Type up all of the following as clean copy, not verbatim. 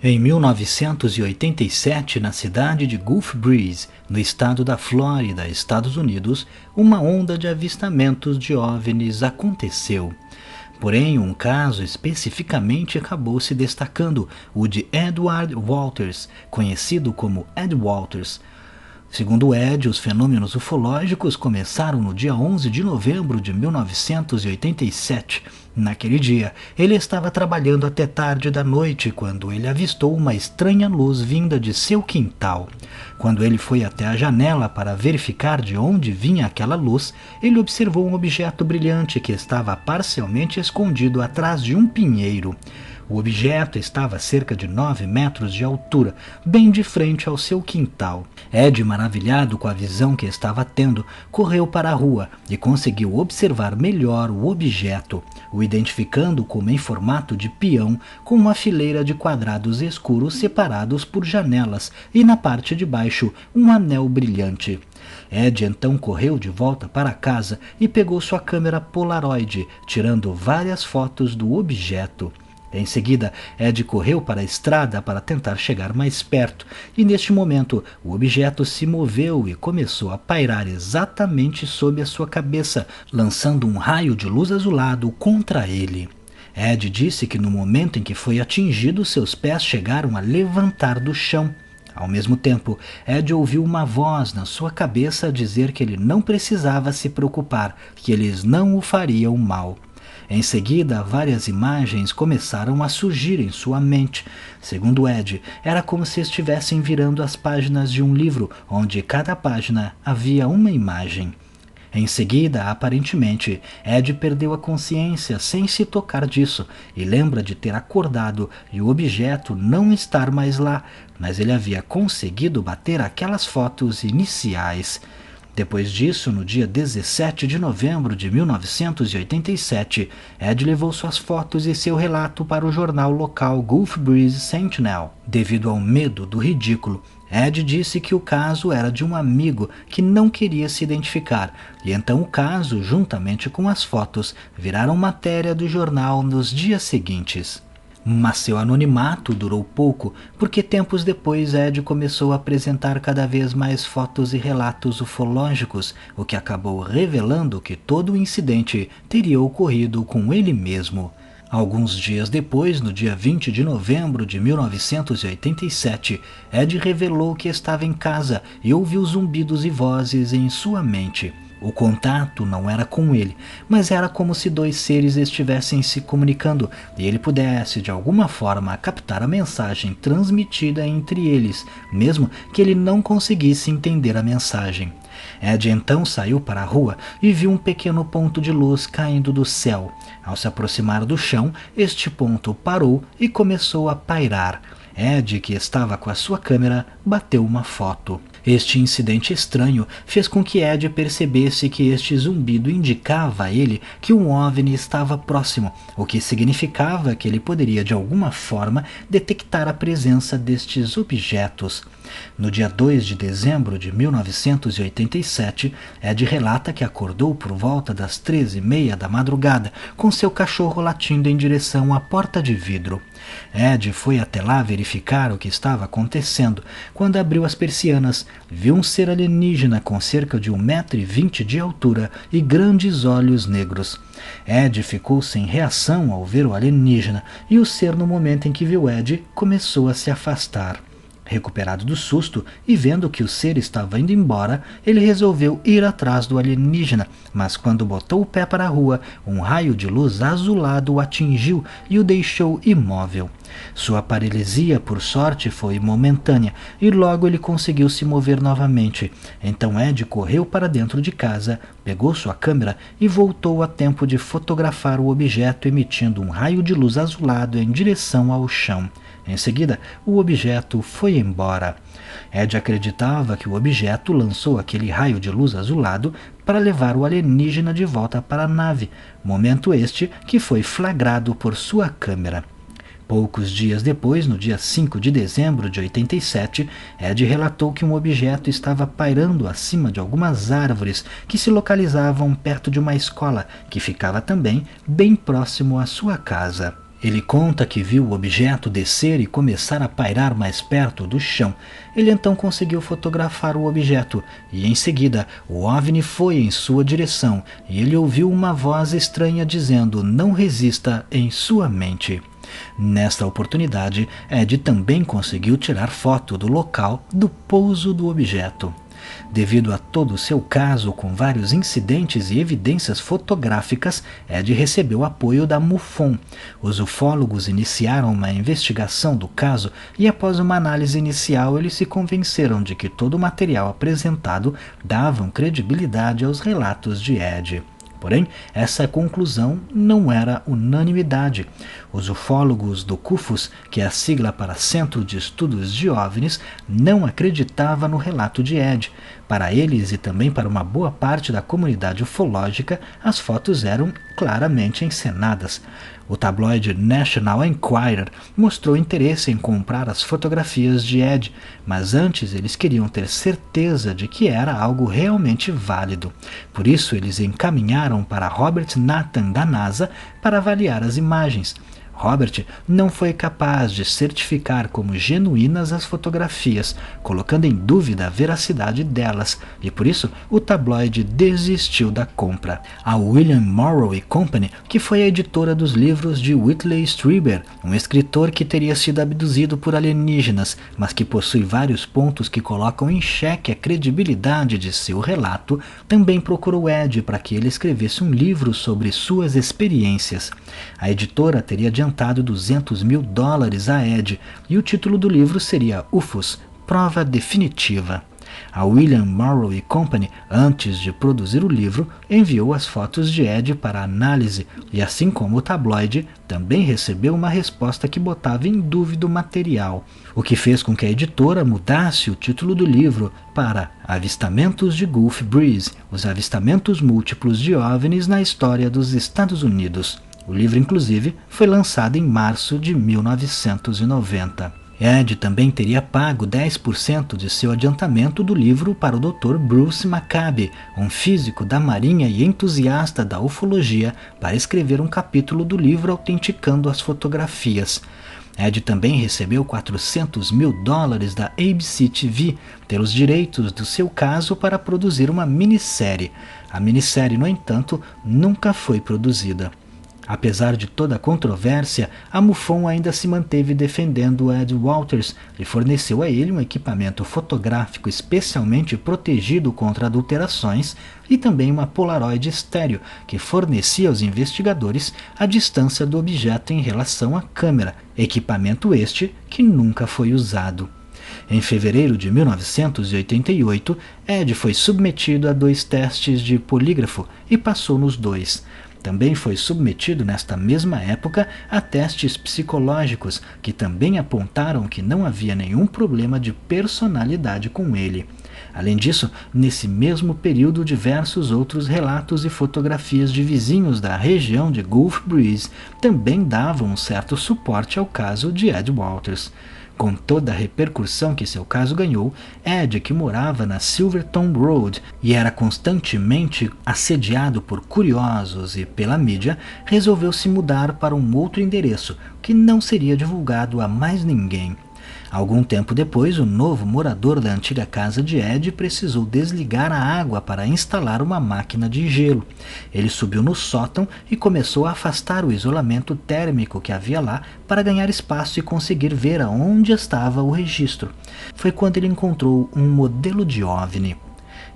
Em 1987, na cidade de Gulf Breeze, no estado da Flórida, Estados Unidos, uma onda de avistamentos de OVNIs aconteceu. Porém, um caso especificamente acabou se destacando, o de Edward Walters, conhecido como Ed Walters. Segundo Ed, os fenômenos ufológicos começaram no dia 11 de novembro de 1987. Naquele dia, ele estava trabalhando até tarde da noite quando ele avistou uma estranha luz vinda de seu quintal. Quando ele foi até a janela para verificar de onde vinha aquela luz, ele observou um objeto brilhante que estava parcialmente escondido atrás de um pinheiro. O objeto estava a cerca de 9 metros de altura, bem de frente ao seu quintal. Ed, maravilhado com a visão que estava tendo, correu para a rua e conseguiu observar melhor o objeto, o identificando como em formato de peão, com uma fileira de quadrados escuros separados por janelas e na parte de baixo um anel brilhante. Ed então correu de volta para casa e pegou sua câmera Polaroid, tirando várias fotos do objeto. Em seguida, Ed correu para a estrada para tentar chegar mais perto, e neste momento o objeto se moveu e começou a pairar exatamente sob a sua cabeça, lançando um raio de luz azulado contra ele. Ed disse que no momento em que foi atingido, seus pés chegaram a levantar do chão. Ao mesmo tempo, Ed ouviu uma voz na sua cabeça dizer que ele não precisava se preocupar, que eles não o fariam mal. Em seguida, várias imagens começaram a surgir em sua mente. Segundo Ed, era como se estivessem virando as páginas de um livro, onde cada página havia uma imagem. Em seguida, aparentemente, Ed perdeu a consciência sem se tocar disso e lembra de ter acordado e o objeto não estar mais lá, mas ele havia conseguido bater aquelas fotos iniciais. Depois disso, no dia 17 de novembro de 1987, Ed levou suas fotos e seu relato para o jornal local Gulf Breeze Sentinel. Devido ao medo do ridículo, Ed disse que o caso era de um amigo que não queria se identificar, e então o caso, juntamente com as fotos, viraram matéria do jornal nos dias seguintes. Mas seu anonimato durou pouco, porque tempos depois Ed começou a apresentar cada vez mais fotos e relatos ufológicos, o que acabou revelando que todo o incidente teria ocorrido com ele mesmo. Alguns dias depois, no dia 20 de novembro de 1987, Ed revelou que estava em casa e ouviu zumbidos e vozes em sua mente. O contato não era com ele, mas era como se dois seres estivessem se comunicando e ele pudesse, de alguma forma, captar a mensagem transmitida entre eles, mesmo que ele não conseguisse entender a mensagem. Ed então saiu para a rua e viu um pequeno ponto de luz caindo do céu. Ao se aproximar do chão, este ponto parou e começou a pairar. Ed, que estava com a sua câmera, bateu uma foto. Este incidente estranho fez com que Ed percebesse que este zumbido indicava a ele que um OVNI estava próximo, o que significava que ele poderia de alguma forma detectar a presença destes objetos. No dia 2 de dezembro de 1987, Ed relata que acordou por volta das 13h30 da madrugada, com seu cachorro latindo em direção à porta de vidro. Ed foi até lá verificar o que estava acontecendo. Quando abriu as persianas, viu um ser alienígena com cerca de 1,20 m de altura e grandes olhos negros. Ed ficou sem reação ao ver o alienígena e o ser, no momento em que viu Ed, começou a se afastar. Recuperado do susto e vendo que o ser estava indo embora, ele resolveu ir atrás do alienígena, mas quando botou o pé para a rua, um raio de luz azulado o atingiu e o deixou imóvel. Sua paralisia, por sorte, foi momentânea e logo ele conseguiu se mover novamente. Então Ed correu para dentro de casa, pegou sua câmera e voltou a tempo de fotografar o objeto emitindo um raio de luz azulado em direção ao chão. Em seguida, o objeto foi embora. Ed acreditava que o objeto lançou aquele raio de luz azulado para levar o alienígena de volta para a nave, momento este que foi flagrado por sua câmera. Poucos dias depois, no dia 5 de dezembro de 87, Ed relatou que um objeto estava pairando acima de algumas árvores que se localizavam perto de uma escola, que ficava também bem próximo à sua casa. Ele conta que viu o objeto descer e começar a pairar mais perto do chão. Ele então conseguiu fotografar o objeto e, em seguida, o OVNI foi em sua direção e ele ouviu uma voz estranha dizendo: "Não resista em sua mente". Nesta oportunidade, Ed também conseguiu tirar foto do local do pouso do objeto. Devido a todo o seu caso, com vários incidentes e evidências fotográficas, Ed recebeu apoio da MUFON. Os ufólogos iniciaram uma investigação do caso e, após uma análise inicial, eles se convenceram de que todo o material apresentado dava credibilidade aos relatos de Ed. Porém, essa conclusão não era unanimidade. Os ufólogos do CUFOS, que é a sigla para Centro de Estudos de OVNIs, não acreditavam no relato de Ed. Para eles e também para uma boa parte da comunidade ufológica, as fotos eram claramente encenadas. O tabloide National Enquirer mostrou interesse em comprar as fotografias de Ed, mas antes eles queriam ter certeza de que era algo realmente válido. Por isso, eles encaminharam para Robert Nathan, da NASA, para avaliar as imagens. Robert não foi capaz de certificar como genuínas as fotografias, colocando em dúvida a veracidade delas, e por isso o tabloide desistiu da compra. A William Morrow Company, que foi a editora dos livros de Whitley Strieber, um escritor que teria sido abduzido por alienígenas, mas que possui vários pontos que colocam em xeque a credibilidade de seu relato, também procurou Ed para que ele escrevesse um livro sobre suas experiências. A editora teria adiantado $200 mil a Ed, e o título do livro seria UFOS, Prova Definitiva. A William Morrow Company, antes de produzir o livro, enviou as fotos de Ed para análise e, assim como o tabloide, também recebeu uma resposta que botava em dúvida o material, o que fez com que a editora mudasse o título do livro para Avistamentos de Gulf Breeze, os avistamentos múltiplos de OVNIs na história dos Estados Unidos. O livro, inclusive, foi lançado em março de 1990. Ed também teria pago 10% de seu adiantamento do livro para o Dr. Bruce Maccabe, um físico da Marinha e entusiasta da ufologia, para escrever um capítulo do livro autenticando as fotografias. Ed também recebeu $400 mil da ABC TV pelos direitos do seu caso para produzir uma minissérie. A minissérie, no entanto, nunca foi produzida. Apesar de toda a controvérsia, a MUFON ainda se manteve defendendo Ed Walters e forneceu a ele um equipamento fotográfico especialmente protegido contra adulterações e também uma Polaroid estéreo que fornecia aos investigadores a distância do objeto em relação à câmera, equipamento este que nunca foi usado. Em fevereiro de 1988, Ed foi submetido a 2 testes de polígrafo e passou nos 2. Também foi submetido nesta mesma época a testes psicológicos que também apontaram que não havia nenhum problema de personalidade com ele. Além disso, nesse mesmo período, diversos outros relatos e fotografias de vizinhos da região de Gulf Breeze também davam um certo suporte ao caso de Ed Walters. Com toda a repercussão que seu caso ganhou, Ed, que morava na Silverton Road e era constantemente assediado por curiosos e pela mídia, resolveu se mudar para um outro endereço, que não seria divulgado a mais ninguém. Algum tempo depois, o novo morador da antiga casa de Ed precisou desligar a água para instalar uma máquina de gelo. Ele subiu no sótão e começou a afastar o isolamento térmico que havia lá para ganhar espaço e conseguir ver aonde estava o registro. Foi quando ele encontrou um modelo de OVNI.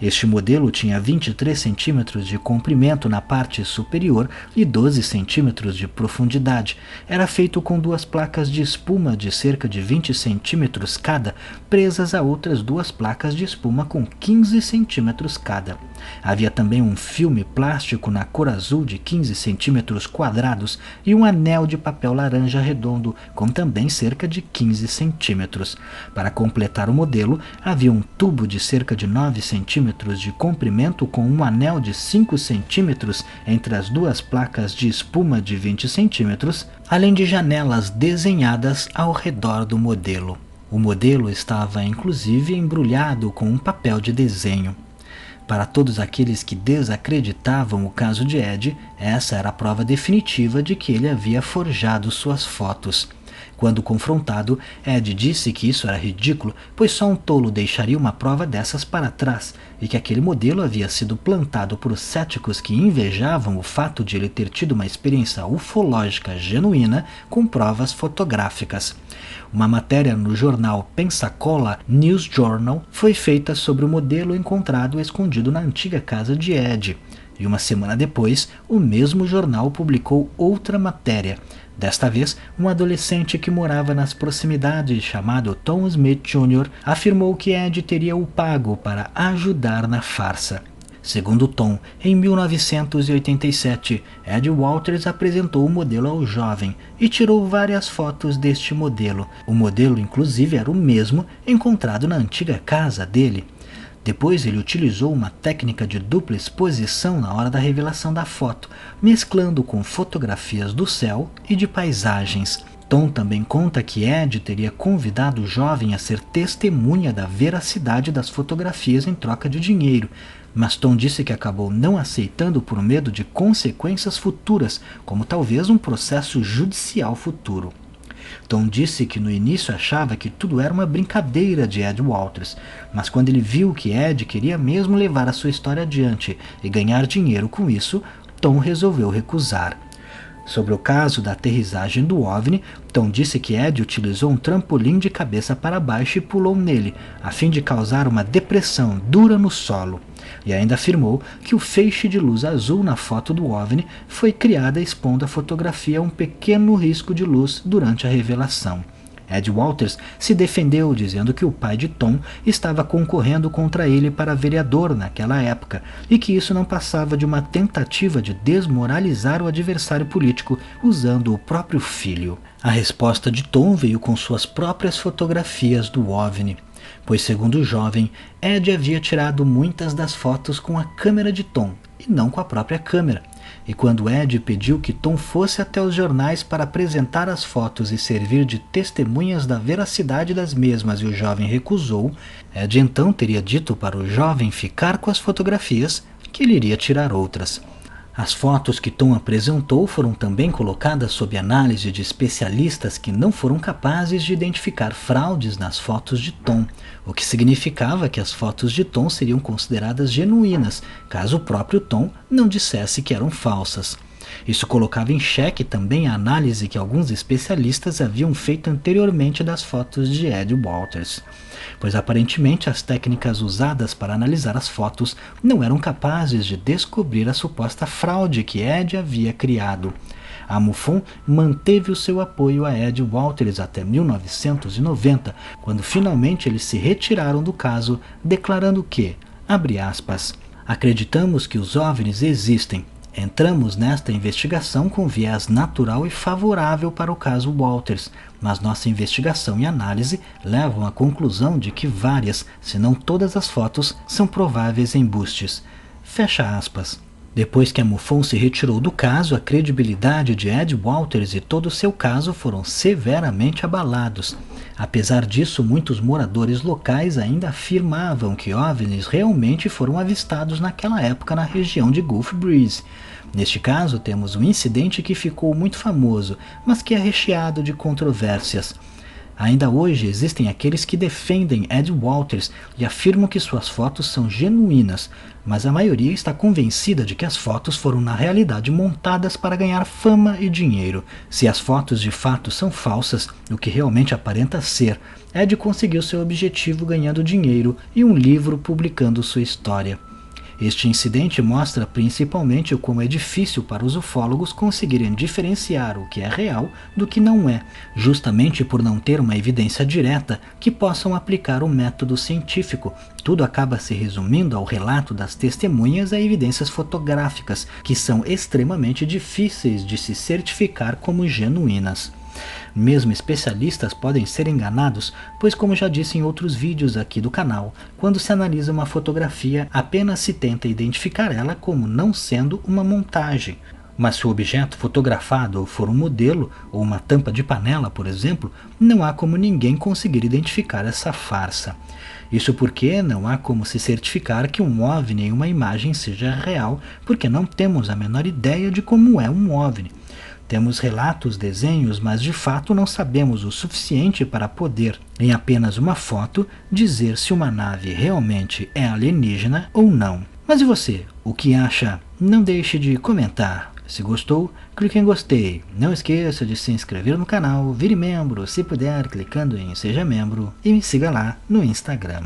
Este modelo tinha 23 centímetros de comprimento na parte superior e 12 centímetros de profundidade. Era feito com 2 placas de espuma de cerca de 20 centímetros cada, presas a outras 2 placas de espuma com 15 centímetros cada. Havia também um filme plástico na cor azul de 15 centímetros quadrados e um anel de papel laranja redondo com também cerca de 15 centímetros. Para completar o modelo, havia um tubo de cerca de 9 centímetros de comprimento com um anel de 5 centímetros entre as 2 placas de espuma de 20 centímetros, além de janelas desenhadas ao redor do modelo. O modelo estava inclusive embrulhado com um papel de desenho. Para todos aqueles que desacreditavam o caso de Ed, essa era a prova definitiva de que ele havia forjado suas fotos. Quando confrontado, Ed disse que isso era ridículo, pois só um tolo deixaria uma prova dessas para trás, e que aquele modelo havia sido plantado por céticos que invejavam o fato de ele ter tido uma experiência ufológica genuína com provas fotográficas. Uma matéria no jornal Pensacola News Journal foi feita sobre o modelo encontrado escondido na antiga casa de Ed, e uma semana depois, o mesmo jornal publicou outra matéria. Desta vez, um adolescente que morava nas proximidades, chamado Tom Smith Jr., afirmou que Ed teria o pago para ajudar na farsa. Segundo Tom, em 1987, Ed Walters apresentou o modelo ao jovem e tirou várias fotos deste modelo. O modelo, inclusive, era o mesmo encontrado na antiga casa dele. Depois ele utilizou uma técnica de dupla exposição na hora da revelação da foto, mesclando com fotografias do céu e de paisagens. Tom também conta que Ed teria convidado o jovem a ser testemunha da veracidade das fotografias em troca de dinheiro, mas Tom disse que acabou não aceitando por medo de consequências futuras, como talvez um processo judicial futuro. Tom disse que no início achava que tudo era uma brincadeira de Ed Walters, mas quando ele viu que Ed queria mesmo levar a sua história adiante e ganhar dinheiro com isso, Tom resolveu recusar. Sobre o caso da aterrissagem do OVNI, Tom disse que Ed utilizou um trampolim de cabeça para baixo e pulou nele, a fim de causar uma depressão dura no solo. E ainda afirmou que o feixe de luz azul na foto do OVNI foi criada expondo a fotografia a um pequeno risco de luz durante a revelação. Ed Walters se defendeu dizendo que o pai de Tom estava concorrendo contra ele para vereador naquela época e que isso não passava de uma tentativa de desmoralizar o adversário político usando o próprio filho. A resposta de Tom veio com suas próprias fotografias do OVNI, pois segundo o jovem, Ed havia tirado muitas das fotos com a câmera de Tom e não com a própria câmera. E quando Ed pediu que Tom fosse até os jornais para apresentar as fotos e servir de testemunhas da veracidade das mesmas e o jovem recusou, Ed então teria dito para o jovem ficar com as fotografias, que ele iria tirar outras. As fotos que Tom apresentou foram também colocadas sob análise de especialistas que não foram capazes de identificar fraudes nas fotos de Tom, o que significava que as fotos de Tom seriam consideradas genuínas, caso o próprio Tom não dissesse que eram falsas. Isso colocava em xeque também a análise que alguns especialistas haviam feito anteriormente das fotos de Ed Walters, pois aparentemente as técnicas usadas para analisar as fotos não eram capazes de descobrir a suposta fraude que Ed havia criado. A MUFON manteve o seu apoio a Ed Walters até 1990, quando finalmente eles se retiraram do caso, declarando que, abre aspas, acreditamos que os OVNIs existem. Entramos nesta investigação com viés natural e favorável para o caso Walters, mas nossa investigação e análise levam à conclusão de que várias, se não todas as fotos, são prováveis embustes. Fecha aspas. Depois que a MUFON se retirou do caso, a credibilidade de Ed Walters e todo o seu caso foram severamente abalados. Apesar disso, muitos moradores locais ainda afirmavam que OVNIs realmente foram avistados naquela época na região de Gulf Breeze. Neste caso, temos um incidente que ficou muito famoso, mas que é recheado de controvérsias. Ainda hoje existem aqueles que defendem Ed Walters e afirmam que suas fotos são genuínas, mas a maioria está convencida de que as fotos foram na realidade montadas para ganhar fama e dinheiro. Se as fotos de fato são falsas, o que realmente aparenta ser, Ed conseguiu seu objetivo ganhando dinheiro e um livro publicando sua história. Este incidente mostra principalmente como é difícil para os ufólogos conseguirem diferenciar o que é real do que não é, justamente por não ter uma evidência direta que possam aplicar o método científico. Tudo acaba se resumindo ao relato das testemunhas a evidências fotográficas, que são extremamente difíceis de se certificar como genuínas. Mesmo especialistas podem ser enganados, pois como já disse em outros vídeos aqui do canal, quando se analisa uma fotografia, apenas se tenta identificar ela como não sendo uma montagem. Mas se o objeto fotografado for um modelo ou uma tampa de panela, por exemplo, não há como ninguém conseguir identificar essa farsa. Isso porque não há como se certificar que um OVNI em uma imagem seja real, porque não temos a menor ideia de como é um OVNI. Temos relatos, desenhos, mas de fato não sabemos o suficiente para poder, em apenas uma foto, dizer se uma nave realmente é alienígena ou não. Mas e você? O que acha? Não deixe de comentar. Se gostou, clique em gostei. Não esqueça de se inscrever no canal, vire membro, se puder, clicando em Seja Membro, e me siga lá no Instagram.